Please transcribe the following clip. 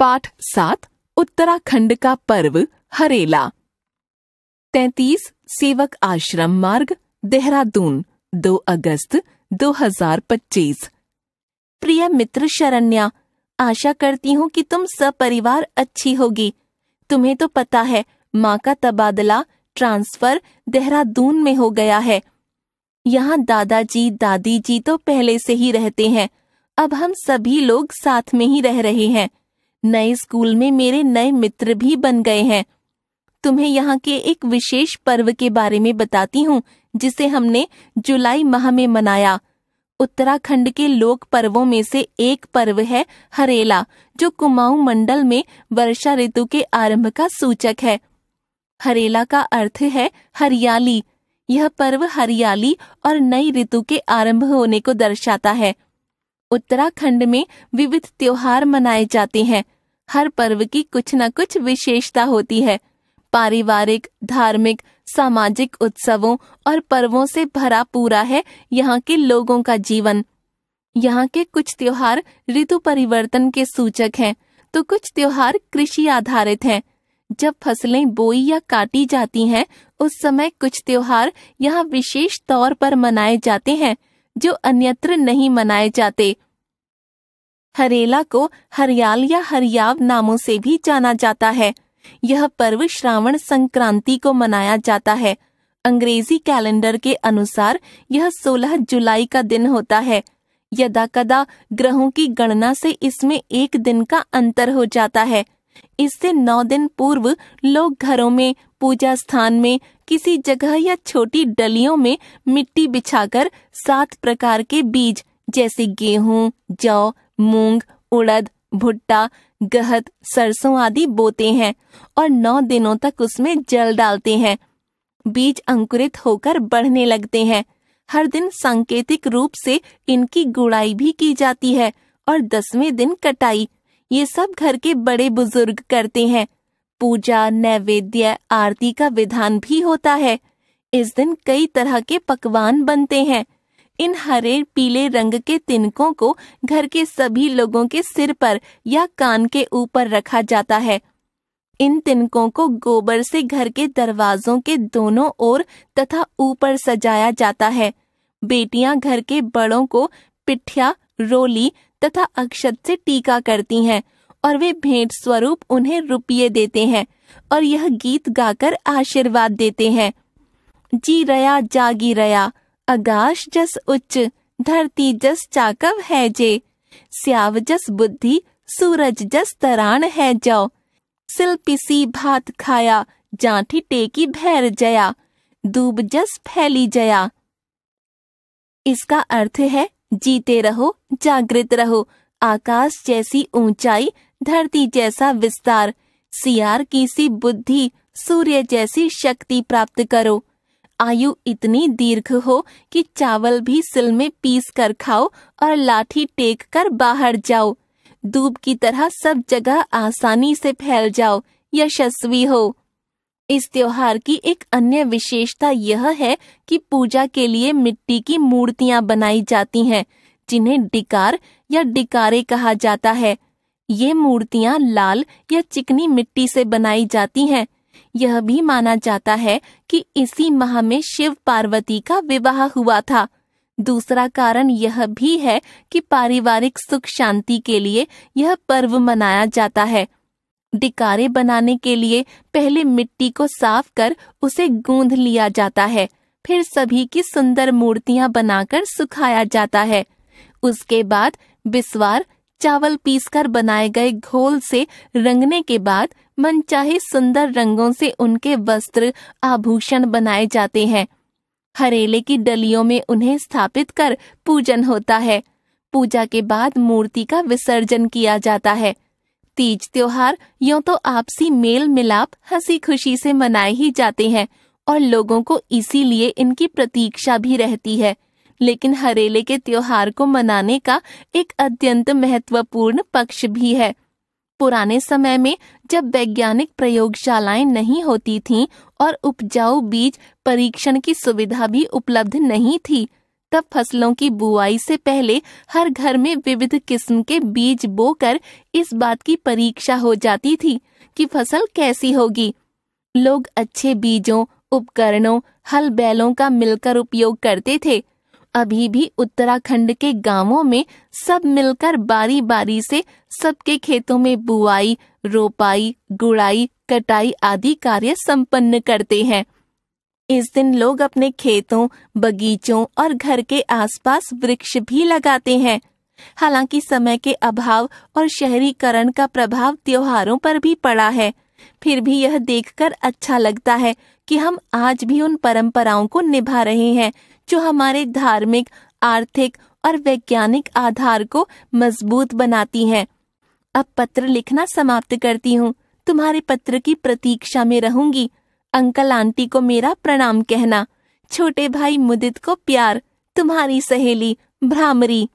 पाठ 7 उत्तराखंड का पर्व हरेला। 33 सेवक आश्रम मार्ग, देहरादून, 2 अगस्त 2025। प्रिय मित्र शरण्या, आशा करती हूँ कि तुम सपरिवार अच्छी होगी। तुम्हें तो पता है माँ का तबादला ट्रांसफर देहरादून में हो गया है। यहाँ दादाजी दादी जी तो पहले से ही रहते हैं। अब हम सभी लोग साथ में ही रह रहे हैं। नए स्कूल में मेरे नए मित्र भी बन गए हैं। तुम्हें यहाँ के एक विशेष पर्व के बारे में बताती हूँ जिसे हमने जुलाई माह में मनाया। उत्तराखंड के लोक पर्वों में से एक पर्व है हरेला, जो कुमाऊं मंडल में वर्षा ऋतु के आरंभ का सूचक है। हरेला का अर्थ है हरियाली। यह पर्व हरियाली और नई ऋतु के आरंभ होने को दर्शाता है। उत्तराखंड में विविध त्योहार मनाए जाते हैं। हर पर्व की कुछ न कुछ विशेषता होती है। पारिवारिक, धार्मिक, सामाजिक उत्सवों और पर्वों से भरा पूरा है यहाँ के लोगों का जीवन। यहाँ के कुछ त्योहार ऋतु परिवर्तन के सूचक हैं, तो कुछ त्योहार कृषि आधारित हैं। जब फसलें बोई या काटी जाती हैं, उस समय कुछ त्योहार यहाँ विशेष तौर पर मनाए जाते हैं जो अन्यत्र नहीं मनाए जाते। हरेला को हरियाल या हरियाव नामों से भी जाना जाता है। यह पर्व श्रावण संक्रांति को मनाया जाता है। अंग्रेजी कैलेंडर के अनुसार यह 16 जुलाई का दिन होता है। यदाकदा ग्रहों की गणना से इसमें एक दिन का अंतर हो जाता है। इससे 9 दिन पूर्व लोग घरों में, पूजा स्थान में, किसी जगह या छोटी डलियों में मिट्टी बिछाकर 7 प्रकार के बीज जैसे गेहूं, जौ, मूंग, उड़द, भुट्टा, गहत, सरसों आदि बोते हैं और 9 दिनों तक उसमें जल डालते हैं। बीज अंकुरित होकर बढ़ने लगते हैं। हर दिन सांकेतिक रूप से इनकी गुड़ाई भी की जाती है और 10वें दिन कटाई। ये सब घर के बड़े बुजुर्ग करते हैं। पूजा, नैवेद्य, आरती का विधान भी होता है। इस दिन कई तरह के पकवान बनते हैं। इन हरे पीले रंग के तिनकों को घर के सभी लोगों के सिर पर या कान के ऊपर रखा जाता है। इन तिनकों को गोबर से घर के दरवाजों के दोनों ओर तथा ऊपर सजाया जाता है। बेटियां घर के बड़ों को पिठिया, रोली तथा अक्षत से टीका करती हैं और वे भेंट स्वरूप उन्हें रुपये देते हैं और यह गीत गाकर आशीर्वाद देते हैं। जी रया जागी रया, आकाश जस उच्च, धरती जस चाकव है जे, स्याव जस बुद्धि, सूरज जस तरान है जौ, सिलपिसी भात खाया, जाठी टेकी भैर जया, दूब जस फैली जया। इसका अर्थ है जीते रहो, जागृत रहो, आकाश जैसी ऊंचाई, धरती जैसा विस्तार, सियार की सी बुद्धि, सूर्य जैसी शक्ति प्राप्त करो। आयु इतनी दीर्घ हो कि चावल भी सिल में पीस कर खाओ और लाठी टेक कर बाहर जाओ। दूब की तरह सब जगह आसानी से फैल जाओ, यशस्वी हो। इस त्योहार की एक अन्य विशेषता यह है कि पूजा के लिए मिट्टी की मूर्तियां बनाई जाती हैं, जिन्हें डिकार या डिकारे कहा जाता है। ये मूर्तियां लाल या चिकनी मिट्टी से बनाई जाती हैं। यह भी माना जाता है कि इसी माह में शिव पार्वती का विवाह हुआ था। दूसरा कारण यह भी है कि पारिवारिक सुख शांति के लिए यह पर्व मनाया जाता है। डिकारे बनाने के लिए पहले मिट्टी को साफ कर उसे गूंथ लिया जाता है। फिर सभी की सुंदर मूर्तियां बनाकर सुखाया जाता है। उसके बाद बिस्वार, चावल पीसकर बनाए गए घोल से रंगने के बाद मनचाहे सुंदर रंगों से उनके वस्त्र, आभूषण बनाए जाते हैं। हरेले की डलियों में उन्हें स्थापित कर पूजन होता है। पूजा के बाद मूर्ति का विसर्जन किया जाता है। तीज त्योहार यूं तो आपसी मेल मिलाप, हंसी खुशी से मनाए ही जाते हैं और लोगों को इसीलिए इनकी प्रतीक्षा भी रहती है। लेकिन हरेले के त्योहार को मनाने का एक अत्यंत महत्वपूर्ण पक्ष भी है। पुराने समय में जब वैज्ञानिक प्रयोगशालाएं नहीं होती थीं और उपजाऊ बीज परीक्षण की सुविधा भी उपलब्ध नहीं थी, तब फसलों की बुआई से पहले हर घर में विविध किस्म के बीज बोकर इस बात की परीक्षा हो जाती थी कि फसल कैसी होगी। लोग अच्छे बीजों, उपकरणों, हल बैलों का मिलकर उपयोग करते थे। अभी भी उत्तराखंड के गांवों में सब मिलकर बारी बारी से सबके खेतों में बुआई, रोपाई, गुड़ाई, कटाई आदि कार्य संपन्न करते हैं। इस दिन लोग अपने खेतों, बगीचों और घर के आसपास वृक्ष भी लगाते हैं। हालांकि समय के अभाव और शहरीकरण का प्रभाव त्योहारों पर भी पड़ा है, फिर भी यह देखकर अच्छा लगता है कि हम आज भी उन परंपराओं को निभा रहे हैं जो हमारे धार्मिक, आर्थिक और वैज्ञानिक आधार को मजबूत बनाती हैं। अब पत्र लिखना समाप्त करती हूँ। तुम्हारे पत्र की प्रतीक्षा में रहूंगी। अंकल आंटी को मेरा प्रणाम कहना। छोटे भाई मुदित को प्यार। तुम्हारी सहेली भ्रामरी।